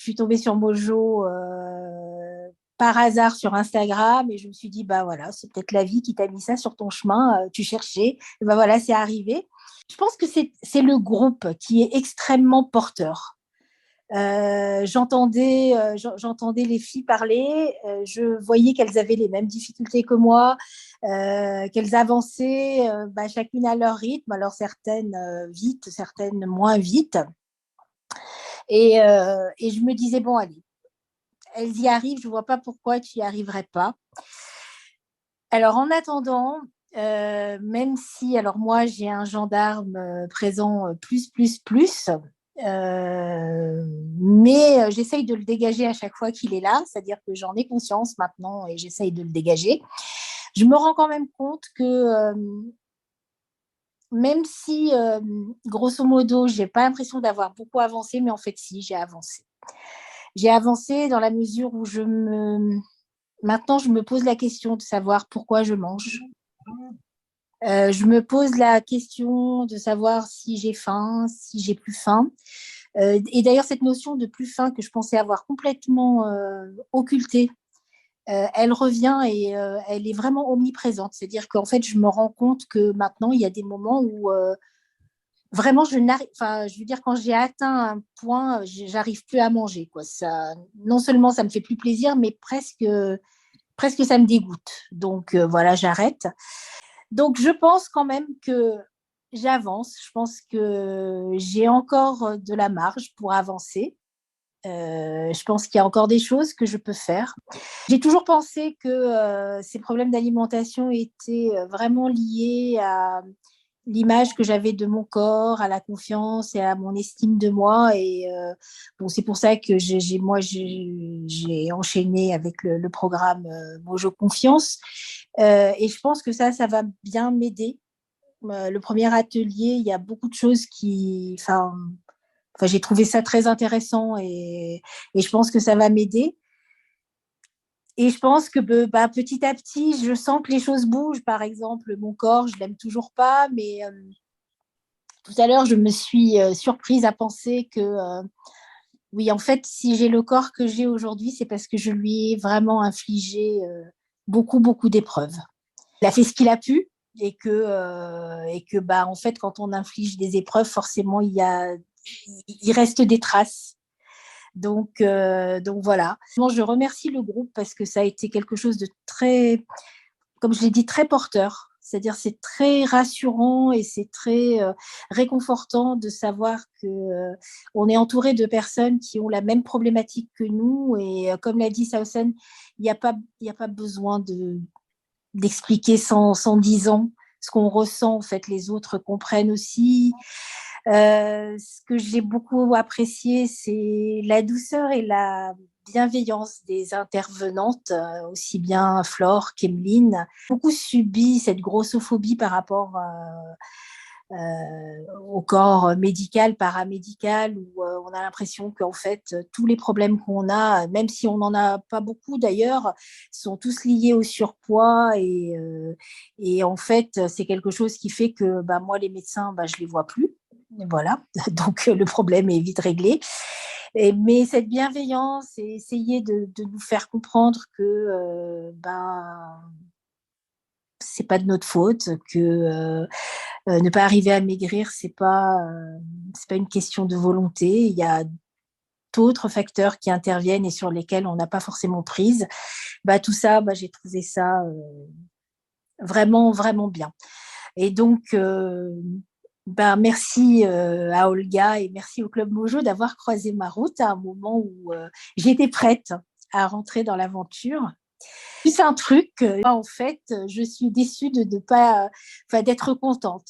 Je suis tombée sur Mojo par hasard sur Instagram et je me suis dit, bah voilà, c'est peut-être la vie qui t'a mis ça sur ton chemin, tu cherchais, et bah voilà, c'est arrivé. Je pense que c'est le groupe qui est extrêmement porteur. J'entendais les filles parler, je voyais qu'elles avaient les mêmes difficultés que moi, qu'elles avançaient bah, chacune à leur rythme, alors certaines vite, certaines moins vite. Et je me disais, bon, allez, elles y arrivent, je ne vois pas pourquoi tu n'y arriverais pas. Alors, en attendant, même si, alors moi, j'ai un gendarme présent plus, mais j'essaye de le dégager à chaque fois qu'il est là, c'est-à-dire que j'en ai conscience maintenant et j'essaye de le dégager. Je me rends quand même compte que même si, grosso modo, je n'ai pas l'impression d'avoir beaucoup avancé, mais en fait, si, j'ai avancé. J'ai avancé dans la mesure où maintenant, je me pose la question de savoir pourquoi je mange. Je me pose la question de savoir si j'ai faim, si j'ai plus faim. Et d'ailleurs, cette notion de plus faim que je pensais avoir complètement occultée, elle revient et elle est vraiment omniprésente. C'est-à-dire qu'en fait, je me rends compte que maintenant, il y a des moments où vraiment, enfin, je veux dire, quand j'ai atteint un point, j'arrive plus à manger, quoi. Ça, non seulement ça me fait plus plaisir, mais presque ça me dégoûte. Donc voilà, j'arrête. Donc je pense quand même que j'avance. Je pense que j'ai encore de la marge pour avancer. Je pense qu'il y a encore des choses que je peux faire. J'ai toujours pensé que ces problèmes d'alimentation étaient vraiment liés à l'image que j'avais de mon corps, à la confiance et à mon estime de moi. Et bon, c'est pour ça que j'ai enchaîné avec le programme Mojo Confiance. Et je pense que ça va bien m'aider. Le premier atelier, il y a beaucoup de choses enfin, j'ai trouvé ça très intéressant et je pense que ça va m'aider. Et je pense que bah, petit à petit, je sens que les choses bougent. Par exemple, mon corps, je l'aime toujours pas, mais tout à l'heure, je me suis surprise à penser que oui, en fait, si j'ai le corps que j'ai aujourd'hui, c'est parce que je lui ai vraiment infligé beaucoup d'épreuves. Il a fait ce qu'il a pu et que bah, en fait, quand on inflige des épreuves, forcément, il reste des traces. Donc voilà. Moi, je remercie le groupe parce que ça a été quelque chose de très, comme je l'ai dit, très porteur. C'est-à-dire, c'est très rassurant et c'est très réconfortant de savoir que on est entouré de personnes qui ont la même problématique que nous. Et comme l'a dit Sausen, il y a pas besoin d'expliquer sans 10 ans ce qu'on ressent. En fait, les autres comprennent aussi. Ce que j'ai beaucoup apprécié, c'est la douceur et la bienveillance des intervenantes, aussi bien Flore qu'Emeline. Beaucoup subi cette grossophobie par rapport au corps médical, paramédical, où on a l'impression qu'en fait, tous les problèmes qu'on a, même si on n'en a pas beaucoup d'ailleurs, sont tous liés au surpoids. Et en fait, c'est quelque chose qui fait que bah, moi, les médecins, bah, je ne les vois plus. Voilà, donc le problème est vite réglé. Mais cette bienveillance et essayer de nous faire comprendre que ben, c'est pas de notre faute, que ne pas arriver à maigrir, c'est pas une question de volonté. Il y a d'autres facteurs qui interviennent et sur lesquels on n'a pas forcément prise. Bah, tout ça, bah, j'ai trouvé ça vraiment bien. Et donc, bah, merci à Olga et merci au Club Mojo d'avoir croisé ma route à un moment où j'étais prête à rentrer dans l'aventure. C'est un truc, en fait, je suis déçue de ne pas, enfin, d'être contente.